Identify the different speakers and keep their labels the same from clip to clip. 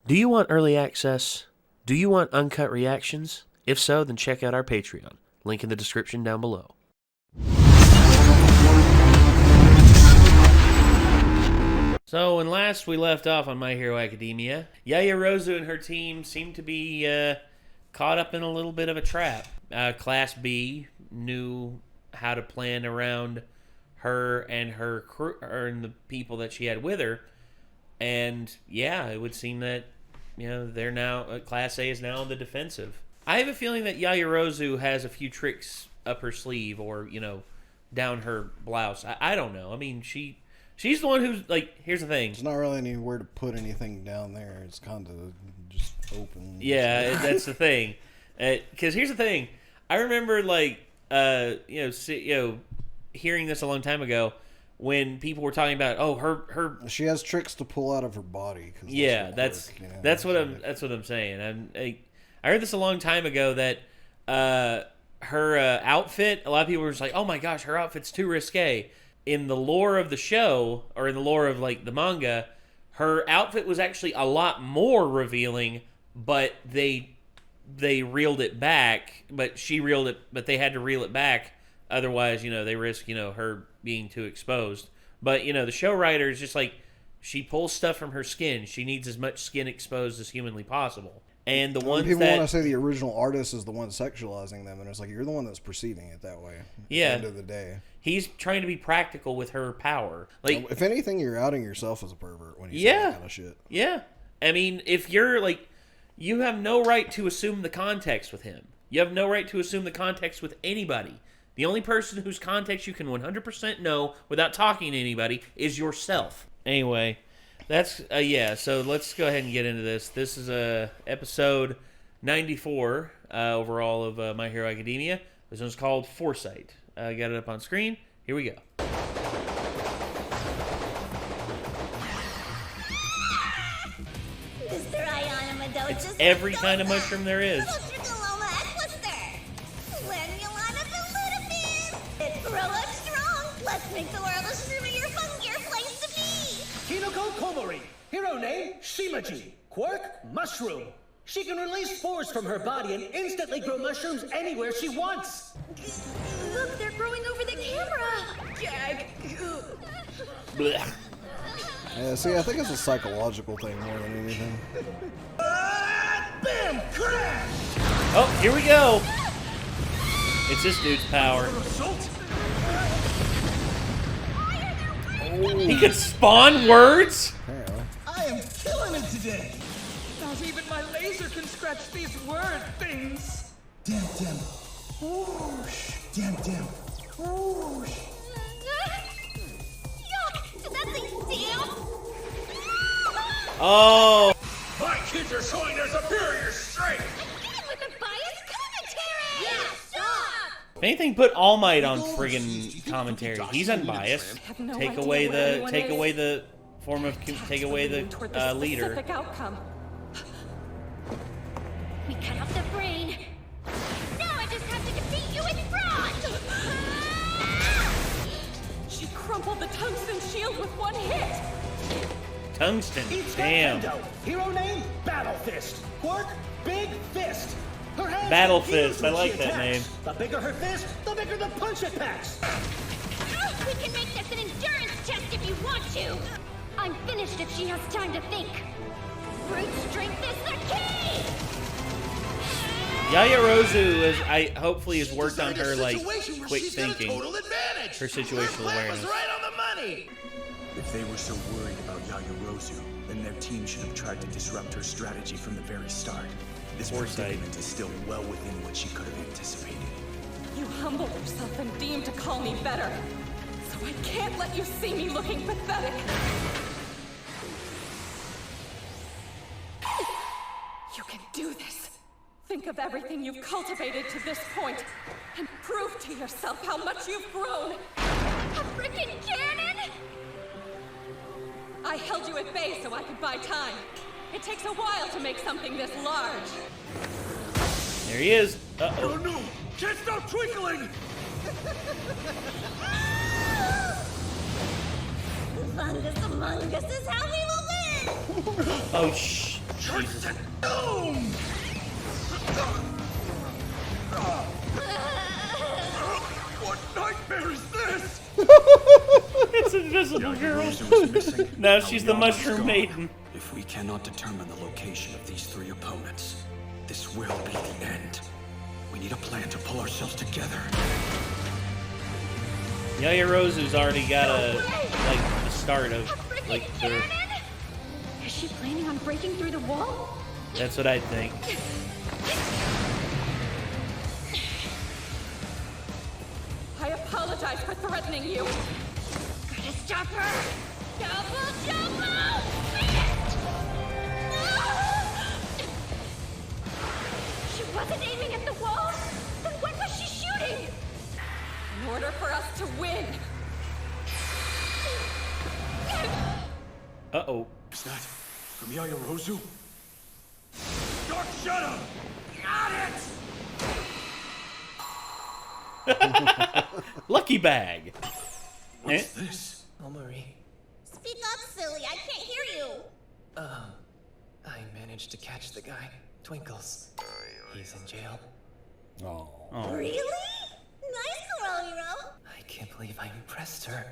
Speaker 1: Do you want early access? Do you want uncut reactions? If so, then check out our Patreon. Link in the description down below. So, when last we left off on My Hero Academia, Yaoyorozu and her team seem to be caught up in a little bit of a trap. Class B knew how to plan around her and her crew, and the people that she had with her. And yeah, it would seem that, you know, they're now, Class A is now on the defensive. I have a feeling that Yaoyorozu has a few tricks up her sleeve, or, you know, down her blouse. I don't know. I mean, she's the one who's, like, here's the thing.
Speaker 2: There's not really anywhere to put anything down there. It's kind of just open.
Speaker 1: Yeah, that's the thing. Because here's the thing. I remember, like, hearing this a long time ago, when people were talking about, oh, her
Speaker 2: she has tricks to pull out of her body.
Speaker 1: Yeah, that's what I'm saying. I heard this a long time ago that her outfit. A lot of people were just like, oh my gosh, her outfit's too risque. In the lore of the show, or in the lore of like the manga, her outfit was actually a lot more revealing, but they reeled it back. But they had to reel it back. Otherwise, you know, they risk, you know, her being too exposed. But, you know, the show writer is just like, she pulls stuff from her skin. She needs as much skin exposed as humanly possible. And the ones
Speaker 2: people want to say the original artist is the one sexualizing them, and it's like, you're the one that's perceiving it that way.
Speaker 1: Yeah.
Speaker 2: At the end of the day.
Speaker 1: He's trying to be practical with her power. Like,
Speaker 2: if anything, you're outing yourself as a pervert when you say that kind of shit.
Speaker 1: Yeah. I mean, if you're like, you have no right to assume the context with him. You have no right to assume the context with anybody. The only person whose context you can 100% know without talking to anybody is yourself. Anyway, that's, so let's go ahead and get into this. This is episode 94 overall of My Hero Academia. This one's called Foresight. I got it up on screen. Here we go. It's every kind of mushroom there is.
Speaker 3: Let's make the world a stroomier, funkier place to be!
Speaker 4: Kinoko Komori. Hero name, Shimaji. Quirk, mushroom. She can release spores from her body and instantly grow mushrooms anywhere she wants.
Speaker 3: Look, they're growing over the camera! Gag!
Speaker 1: Blech.
Speaker 2: Yeah, see, I think it's a psychological thing more than anything.
Speaker 4: Bam! Crash!
Speaker 1: Oh, here we go! It's this dude's power. He could spawn words?
Speaker 4: I am killing it today. Not even my laser can scratch these word things. Dim, dim. Whoosh. Dim, dim. Whoosh.
Speaker 3: Yuck! Did that thing damn?
Speaker 1: Oh!
Speaker 4: My kids are showing their superior strength.
Speaker 3: Again with the biased commentary! Yeah, stop!
Speaker 1: If anything, put All Might on friggin' commentary. He's unbiased. Take away the form of, take away the leader.
Speaker 3: We cut off the brain. Now I just have to defeat you in front!
Speaker 5: She crumpled the tungsten shield with one hit.
Speaker 1: Tungsten, damn.
Speaker 4: Hero name, Battle Fist. Quirk, Big Fist. Her hands
Speaker 1: Battle
Speaker 4: are
Speaker 1: Fist,
Speaker 4: huge
Speaker 1: I like
Speaker 4: when she
Speaker 1: that
Speaker 4: attacks.
Speaker 1: name.
Speaker 4: The bigger her fist, the bigger the punch it packs.
Speaker 3: We can make this an endurance test if you want to! I'm finished if she has time to think. Brute strength is the key!
Speaker 1: Yaoyorozu hopefully has worked on her, like, quick thinking. Her situational awareness.
Speaker 4: Was right on the money.
Speaker 6: If they were so worried about Yaoyorozu, then their team should have tried to disrupt her strategy from the very start. This predicament is still well within what she could have anticipated.
Speaker 5: You humbled yourself and deemed to call me better. So I can't let you see me looking pathetic. You can do this. Think of everything you've cultivated to this point, and prove to yourself how much you've grown.
Speaker 3: A frickin' cannon?
Speaker 5: I held you at bay so I could buy time. It takes a while to make something this large.
Speaker 1: There he is.
Speaker 4: Oh no! Can't stop twinkling!
Speaker 3: Fungus among us is how we will win!
Speaker 1: Oh, shh.
Speaker 6: Cursed doom! What nightmare is this?
Speaker 1: It's Invisible Girl.
Speaker 6: Yayarozu is missing.
Speaker 1: Now she's the
Speaker 6: Aoyama's
Speaker 1: Mushroom
Speaker 6: gone.
Speaker 1: Maiden.
Speaker 6: If we cannot determine the location of these three opponents, this will be the end. We need a plan to pull ourselves together.
Speaker 1: Yayarozu's already got the start of like the.
Speaker 3: Is she planning on breaking through the wall?
Speaker 1: That's what I think.
Speaker 5: I apologize for threatening you.
Speaker 3: Gotta stop her! Double jumbo! She wasn't aiming at the wall! Then what was she shooting?
Speaker 5: In order for us to win,
Speaker 1: Uh-oh.
Speaker 6: Is that from Yayarozu? Dark Shadow! Got it!
Speaker 1: Lucky bag.
Speaker 6: What's this?
Speaker 7: Oh, Marie.
Speaker 3: Speak up, silly. I can't hear you.
Speaker 7: I managed to catch the guy. Twinkles. He's in jail.
Speaker 2: Oh.
Speaker 3: Really? Nice, Corolero.
Speaker 7: I can't believe I impressed her.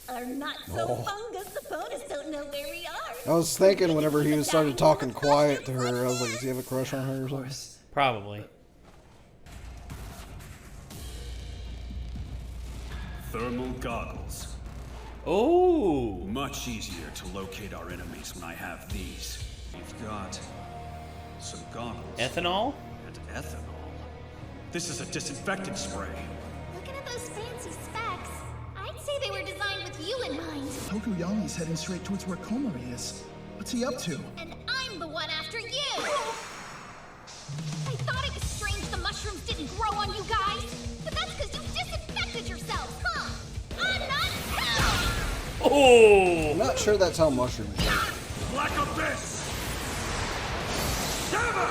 Speaker 3: Our not-so-fungus opponents don't know where we are.
Speaker 2: I was thinking whenever he started talking quiet to her, I was like, does he have a crush on her or
Speaker 7: Of
Speaker 2: something?
Speaker 7: course.
Speaker 1: Probably.
Speaker 6: Thermal goggles.
Speaker 1: Oh.
Speaker 6: Much easier to locate our enemies when I have these. We've got some goggles.
Speaker 1: Ethanol?
Speaker 6: And ethanol. This is a disinfectant spray.
Speaker 3: Looking at those fancy specs, I'd say they were designed with you in mind.
Speaker 4: Tokuyami's heading straight towards where Komori is. What's he up to?
Speaker 3: And I'm the one after you! I thought it was strange the mushrooms didn't grow on you guys, but that's because you disinfected yourselves, huh? I'm not too!
Speaker 1: Oh.
Speaker 2: I'm not sure that's how mushrooms work.
Speaker 6: Black Abyss! Never!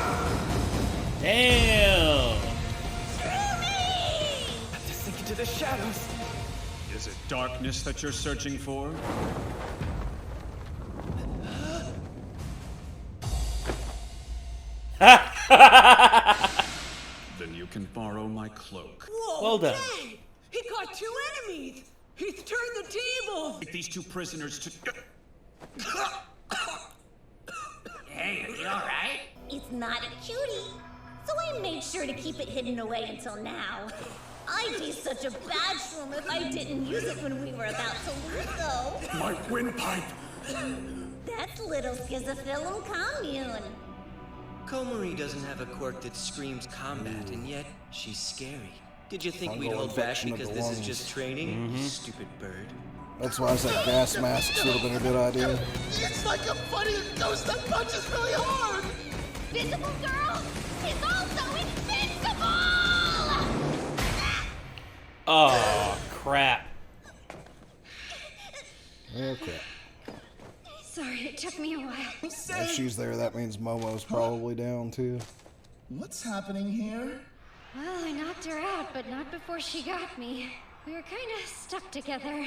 Speaker 1: Damn.
Speaker 7: Have to sink into the shadows.
Speaker 6: Is it darkness that you're searching for? Then you can borrow my cloak.
Speaker 8: Whoa,
Speaker 1: Well done.
Speaker 8: dang! He caught two enemies! He's turned the tables!
Speaker 6: Take these two prisoners to...
Speaker 8: Hey, are you alright?
Speaker 3: It's not a cutie, so I made sure to keep it hidden away until now. I'd be such a bad shroom if I didn't use it when we were about to lose, though.
Speaker 6: My windpipe!
Speaker 3: That's little schizophyllum commune.
Speaker 7: Komori doesn't have a quirk that screams combat, and yet she's scary. Did you think we'd
Speaker 2: Fungal
Speaker 7: hold back
Speaker 2: infection of
Speaker 7: because
Speaker 2: the
Speaker 7: this is
Speaker 2: lungs.
Speaker 7: just training? You stupid bird.
Speaker 2: That's why I said gas masks would have been a good idea.
Speaker 4: It's like a funny ghost that punches really hard!
Speaker 3: Visible girl is also invincible!
Speaker 1: Oh, crap.
Speaker 2: Okay.
Speaker 3: Sorry, it took me a while.
Speaker 2: If she's there, that means Momo's probably down too.
Speaker 4: What's happening here?
Speaker 3: Well, I knocked her out, but not before she got me. We were kind of stuck together.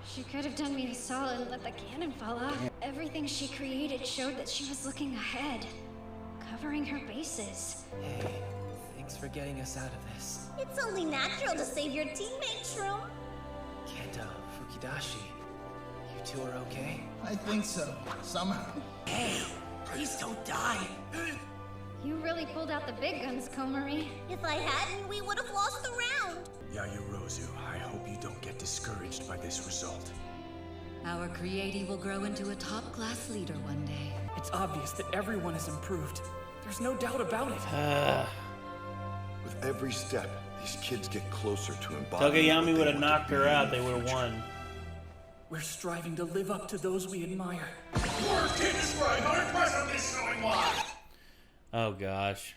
Speaker 3: She could have done me a solid and let the cannon fall off. Everything she created showed that she was looking ahead, covering her bases.
Speaker 7: Hey, thanks for getting us out of this.
Speaker 3: It's only natural to save your teammate, Shroom.
Speaker 7: Kenta, Fukidashi, you two are okay?
Speaker 4: I think so. Somehow.
Speaker 8: Hey, please don't die!
Speaker 3: You really pulled out the big guns, Komori. If I hadn't, we would have lost the round.
Speaker 6: Yayarozu, I hope you don't get discouraged by this result.
Speaker 9: Our creative will grow into a top-class leader one day.
Speaker 10: It's obvious that everyone has improved. There's no doubt about it.
Speaker 11: With every step, these kids get closer to embodying.
Speaker 1: Tokuyami would have knocked her out, they would have won.
Speaker 10: We're striving to live up to those we admire.
Speaker 1: Oh, gosh.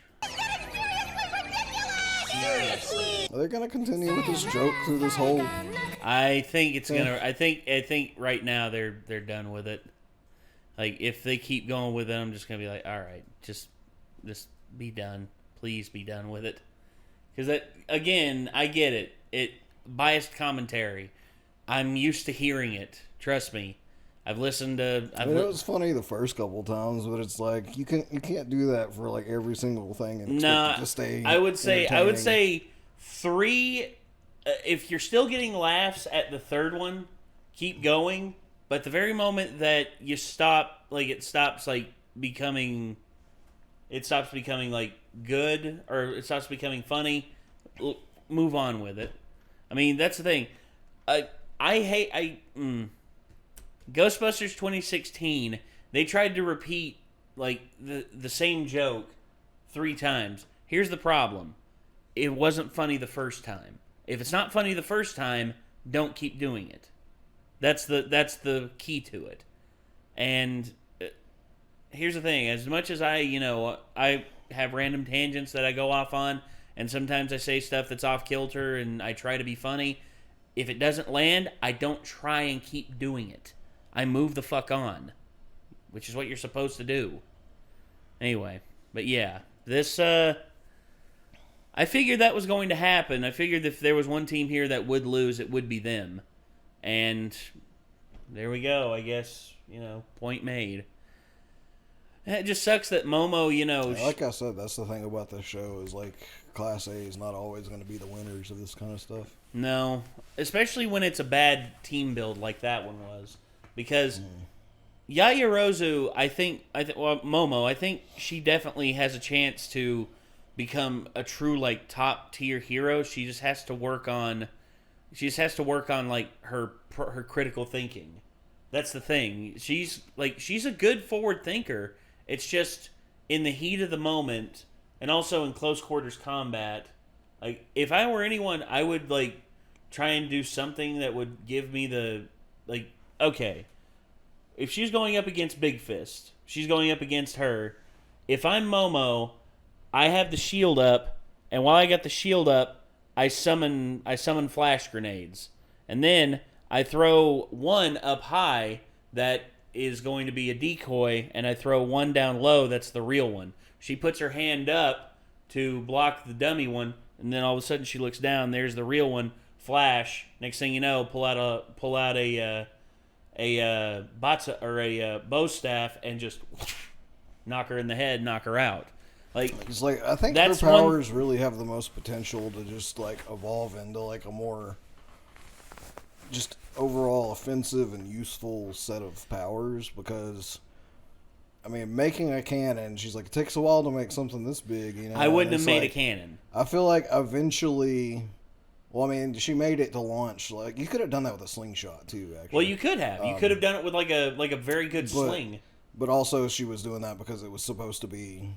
Speaker 2: Are they gonna continue with this joke through this whole?
Speaker 1: I think it's gonna. I think right now they're done with it. Like if they keep going with it, I'm just gonna be like, all right, just be done. Please be done with it. Because that again, I get it. It biased commentary. I'm used to hearing it. Trust me. I've listened to.
Speaker 2: It was funny the first couple times, but it's like you can't do that for like every single thing and expect it to stay.
Speaker 1: I would say 3. If you're still getting laughs at the third one, keep going. But the very moment that you stop, like it stops becoming like good, or it stops becoming funny, move on with it. I mean, that's the thing. Ghostbusters 2016, they tried to repeat like the same joke 3 times. Here's the problem. It wasn't funny the first time. If it's not funny the first time, don't keep doing it. That's the key to it. And here's the thing. As much as I have random tangents that I go off on, and sometimes I say stuff that's off kilter and I try to be funny, if it doesn't land, I don't try and keep doing it. I move the fuck on, which is what you're supposed to do. Anyway, but yeah, this, I figured that was going to happen. I figured if there was one team here that would lose, it would be them. And there we go, I guess, point made. It just sucks that Momo,
Speaker 2: like I said, that's the thing about this show is like Class A is not always going to be the winners of this kind of stuff.
Speaker 1: No, especially when it's a bad team build like that one was. Because Yayarozu, Momo, I think she definitely has a chance to become a true like top tier hero. She just has to work on like her critical thinking. That's the thing. She's a good forward thinker. It's just in the heat of the moment and also in close quarters combat. Like if I were anyone, I would like try and do something that would give me the okay. If she's going up against Big Fist, she's going up against her. If I'm Momo, I have the shield up, and while I got the shield up, I summon flash grenades. And then I throw one up high that is going to be a decoy, and I throw one down low that's the real one. She puts her hand up to block the dummy one, and then all of a sudden she looks down, there's the real one, flash. Next thing you know, pull out a bow staff and just knock her in the head, knock her out. I
Speaker 2: think her powers really have the most potential to just like evolve into like a more just overall offensive and useful set of powers, because I mean, making a cannon, she's like, it takes a while to make something this big,
Speaker 1: I wouldn't have made a cannon.
Speaker 2: I feel like eventually, well, I mean, she made it to launch. Like, you could have done that with a slingshot too, actually.
Speaker 1: Well, you could have. You could have done it with like a very good sling.
Speaker 2: But also, she was doing that because it was supposed to be,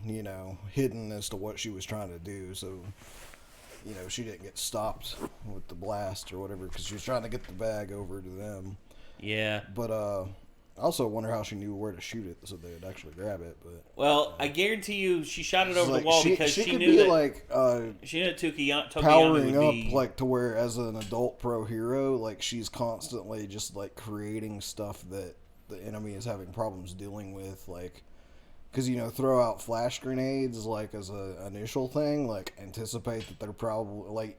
Speaker 2: hidden as to what she was trying to do. So, she didn't get stopped with the blast or whatever because she was trying to get the bag over to them.
Speaker 1: Yeah.
Speaker 2: But I also wonder how she knew where to shoot it so they'd actually grab it. But
Speaker 1: well, I guarantee you, she shot it over the wall because she knew that she knew that Tokiyama
Speaker 2: powering
Speaker 1: would be
Speaker 2: up like to where as an adult pro hero, like she's constantly just like creating stuff that the enemy is having problems dealing with, like, because throw out flash grenades like as a initial thing, like anticipate that they're probably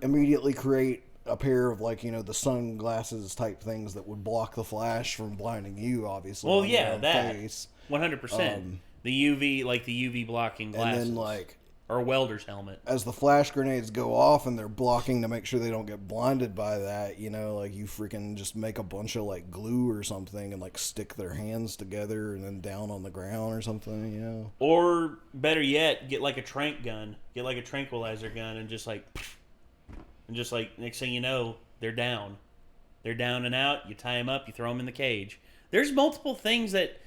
Speaker 2: immediately create a pair of like the sunglasses type things that would block the flash from blinding you, obviously.
Speaker 1: Well, yeah, that 100%. The UV blocking glasses, and then or a welder's helmet.
Speaker 2: As the flash grenades go off and they're blocking to make sure they don't get blinded by that, you freaking just make a bunch of like glue or something and like stick their hands together and then down on the ground or something,
Speaker 1: Or better yet, get like a trank gun, get like a tranquilizer gun and just like next thing you know, they're down. They're down and out. You tie them up, you throw them in the cage. There's multiple things that,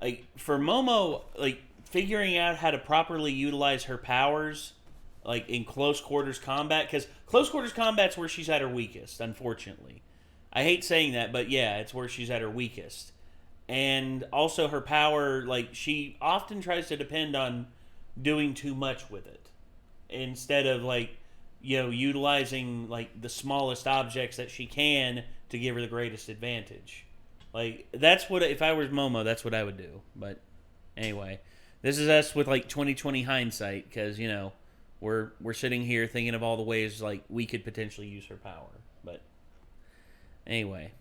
Speaker 1: like for Momo, like figuring out how to properly utilize her powers, like in close quarters combat, because close quarters combat's where she's at her weakest, unfortunately. I hate saying that, but yeah, it's where she's at her weakest. And also her power, like she often tries to depend on doing too much with it instead of like, utilizing like the smallest objects that she can to give her the greatest advantage. Like that's what, if I was Momo, that's what I would do. But anyway, this is us with like 2020 hindsight, because we're sitting here thinking of all the ways like we could potentially use her power. But anyway,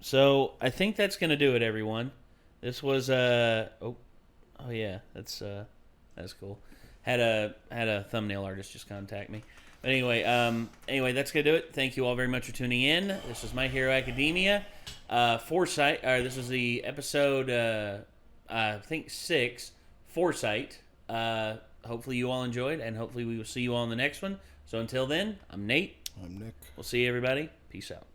Speaker 1: So I think that's gonna do it, everyone. This was oh yeah, that's cool. Had a thumbnail artist just contact me. But anyway, that's gonna do it. Thank you all very much for tuning in. This is My Hero Academia. Foresight. This was the episode I think 6. Foresight. Hopefully you all enjoyed, and hopefully we will see you all in the next one. So until then, I'm Nate.
Speaker 2: I'm Nick.
Speaker 1: We'll see you, everybody. Peace out.